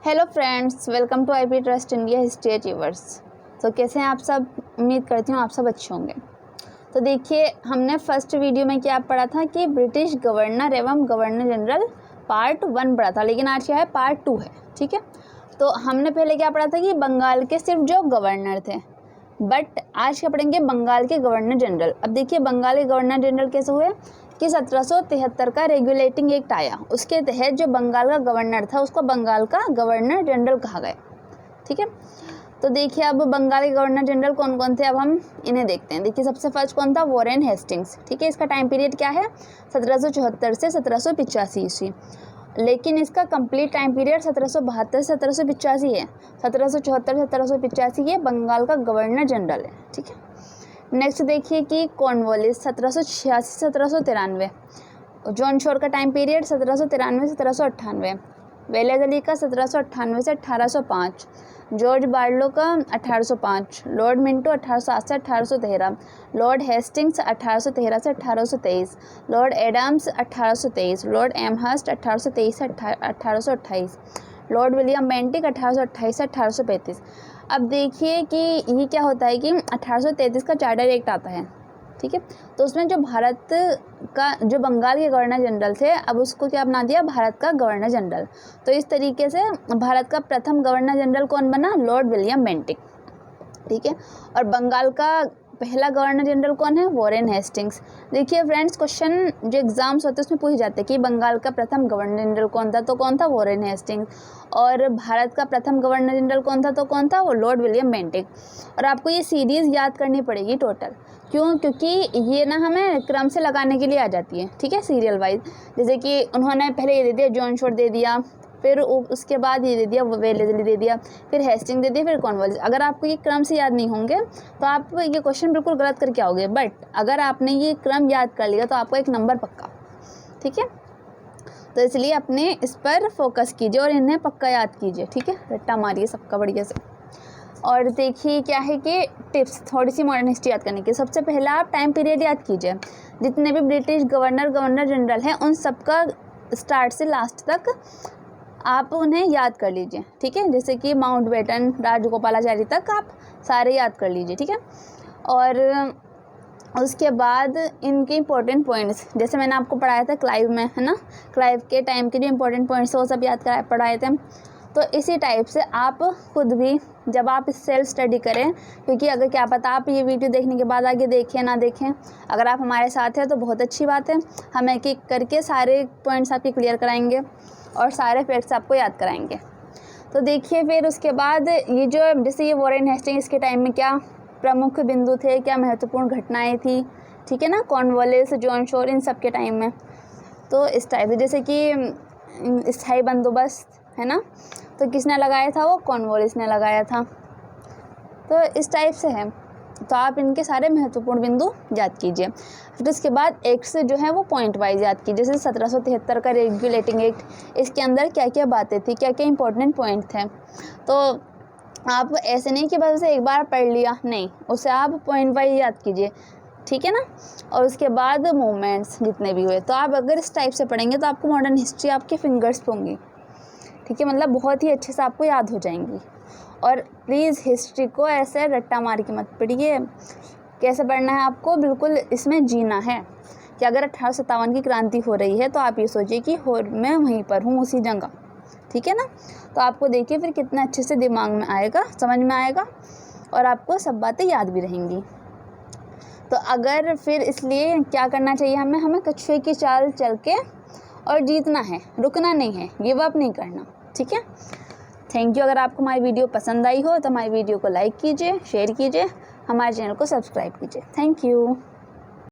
Hello friends, welcome to IP trust India history achievers. तो कैसे हैं आप सब? उम्मीद करती हूँ आप सब अच्छे होंगे। तो देखिए, हमने फर्स्ट वीडियो में क्या पढ़ा था कि ब्रिटिश गवर्नर एवं गवर्नर जनरल पार्ट 1 पढ़ा था, लेकिन आज क्या है, पार्ट 2 है। ठीक है, तो हमने पहले क्या पढ़ा था कि बंगाल के सिर्फ जो गवर्नर थे, बट आज क्या पढ़ेंगे, बंगाल के गवर्नर जनरल। अब देखिए, बंगाल के गवर्नर जनरल कैसे हुए कि 1773 का रेगुलेटिंग एक्ट आया, उसके तहत जो बंगाल का गवर्नर था उसको बंगाल का गवर्नर जनरल कहा गया। ठीक है, तो देखिए अब बंगाल के गवर्नर जनरल कौन कौन थे, अब हम इन्हें देखते हैं। देखिए सबसे फर्स्ट कौन था, वॉरेन हेस्टिंग्स। ठीक है, इसका टाइम पीरियड क्या है, 1774 से 1785 ईस्वी, लेकिन इसका कंप्लीट टाइम पीरियड 1772 से 1785 है। 1774 से 1785 ये बंगाल का गवर्नर जनरल है। ठीक है, नेक्स्ट देखिए कि कॉर्नवालिस 1786 से 1793, जॉन शोर का टाइम पीरियड 1793 से 1798, वेलेज अली का 1798 से 1805, जॉर्ज बार्लो का 1805, लॉर्ड मिंटो 1807 से 1813, लॉर्ड हेस्टिंग्स 1813 से 1823, लॉर्ड एडम्स 1823, लॉर्ड एमहर्स्ट 1823 से 1828, लॉर्ड विलियम बेंटिक 1828 से 1835। अब देखिए कि ये क्या होता है कि 1833 का चार्टर एक्ट आता है। ठीक है, तो उसमें जो भारत का जो बंगाल के गवर्नर जनरल थे, अब उसको क्या बना दिया, भारत का गवर्नर जनरल। तो इस तरीके से भारत का प्रथम गवर्नर जनरल कौन बना, लॉर्ड विलियम बेंटिक। ठीक है, और बंगाल का पहला गवर्नर जनरल कौन है, वॉरेन हेस्टिंग्स। देखिए फ्रेंड्स, क्वेश्चन जो एग्जाम्स होते हैं उसमें पूछ जाते हैं कि बंगाल का प्रथम गवर्नर जनरल कौन था, तो कौन था, वॉरेन हेस्टिंग्स। और भारत का प्रथम गवर्नर जनरल कौन था, तो कौन था, वो लॉर्ड विलियम बेंटिक। और आपको ये सीरीज़ याद करनी पड़ेगी टोटल, क्यों, क्योंकि ये ना हमें क्रम से लगाने के लिए आ जाती है। ठीक है, सीरियल वाइज, जैसे कि उन्होंने पहले ये दे दिया, जॉन शोर दे दिया, फिर उसके बाद ये दे दिया, वेलेस्ली दे दिया, फिर हेस्टिंग दे दिया, फिर कॉर्नवालिस। अगर आपको ये क्रम से याद नहीं होंगे तो आप ये क्वेश्चन बिल्कुल गलत करके आओगे, बट अगर आपने ये क्रम याद कर लिया तो आपको 1 नंबर पक्का। ठीक है, तो इसलिए अपने इस पर फोकस कीजिए और इन्हें पक्का याद कीजिए। ठीक है, रट्टा मारिए सबका बढ़िया से। और देखिए क्या है कि टिप्स, थोड़ी सी मॉडर्न हिस्ट्री याद करने की। सबसे पहला आप टाइम पीरियड याद कीजिए, जितने भी ब्रिटिश गवर्नर जनरल हैं उन सबका स्टार्ट से लास्ट तक आप उन्हें याद कर लीजिए। ठीक है, जैसे कि माउंटबेटन, राजगोपालाचारी तक आप सारे याद कर लीजिए। ठीक है, और उसके बाद इनके इम्पोर्टेंट पॉइंट्स, जैसे मैंने आपको पढ़ाया था क्लाइव में, है ना, क्लाइव के टाइम के जो इम्पोर्टेंट पॉइंट्स वो सब याद पढ़ाए थे। तो इसी टाइप से आप खुद भी जब आप सेल्फ स्टडी करें, क्योंकि अगर क्या पता आप ये वीडियो देखने के बाद आगे देखें ना देखें, अगर आप हमारे साथ हैं तो बहुत अच्छी बात है। हम एक एक करके सारे पॉइंट्स आपके क्लियर कराएंगे और सारे फैक्ट्स आपको याद कराएंगे। तो देखिए फिर उसके बाद ये जो, जैसे ये वॉरेन हेस्टिंग्स के टाइम में क्या प्रमुख बिंदु थे, क्या महत्वपूर्ण घटनाएं थी। ठीक है ना, कॉर्नवालिस, जॉन शोर, इन सब के टाइम में। तो इस टाइप से, जैसे कि स्थायी बंदोबस्त, है ना, तो किसने लगाया था, वो कॉर्नवालिस ने लगाया था। तो इस टाइप से है, तो आप इनके सारे महत्वपूर्ण बिंदु याद कीजिए। फिर उसके बाद एक्ट्स जो है वो पॉइंट वाइज याद कीजिए। जैसे 1773 का रेगुलेटिंग एक्ट, इसके अंदर क्या क्या बातें थी, क्या क्या इंपॉर्टेंट पॉइंट थे। तो आप ऐसे नहीं कि बस एक बार पढ़ लिया, नहीं, उसे आप पॉइंट वाइज याद कीजिए। ठीक है ना, और उसके बाद मूवमेंट्स जितने भी हुए, तो आप अगर इस टाइप से पढ़ेंगे तो आपको मॉडर्न हिस्ट्री आपके फिंगर्स पे होंगी। ठीक है, मतलब बहुत ही अच्छे से आपको याद हो जाएंगी। और प्लीज़ हिस्ट्री को ऐसे रट्टा मार के मत पढ़िए। कैसे पढ़ना है आपको, बिल्कुल इसमें जीना है कि अगर 1857 की क्रांति हो रही है तो आप ये सोचिए कि मैं वहीं पर हूँ, उसी जगह। ठीक है ना, तो आपको देखिए फिर कितना अच्छे से दिमाग में आएगा, समझ में आएगा, और आपको सब बातें याद भी रहेंगी। तो अगर फिर इसलिए क्या करना चाहिए, हमें कछुए की चाल चल के और जीतना है, रुकना नहीं है, गिव अप नहीं करना। ठीक है, थैंक यू। अगर आपको हमारी वीडियो पसंद आई हो तो हमारी वीडियो को लाइक कीजिए, शेयर कीजिए, हमारे चैनल को सब्सक्राइब कीजिए। Thank you.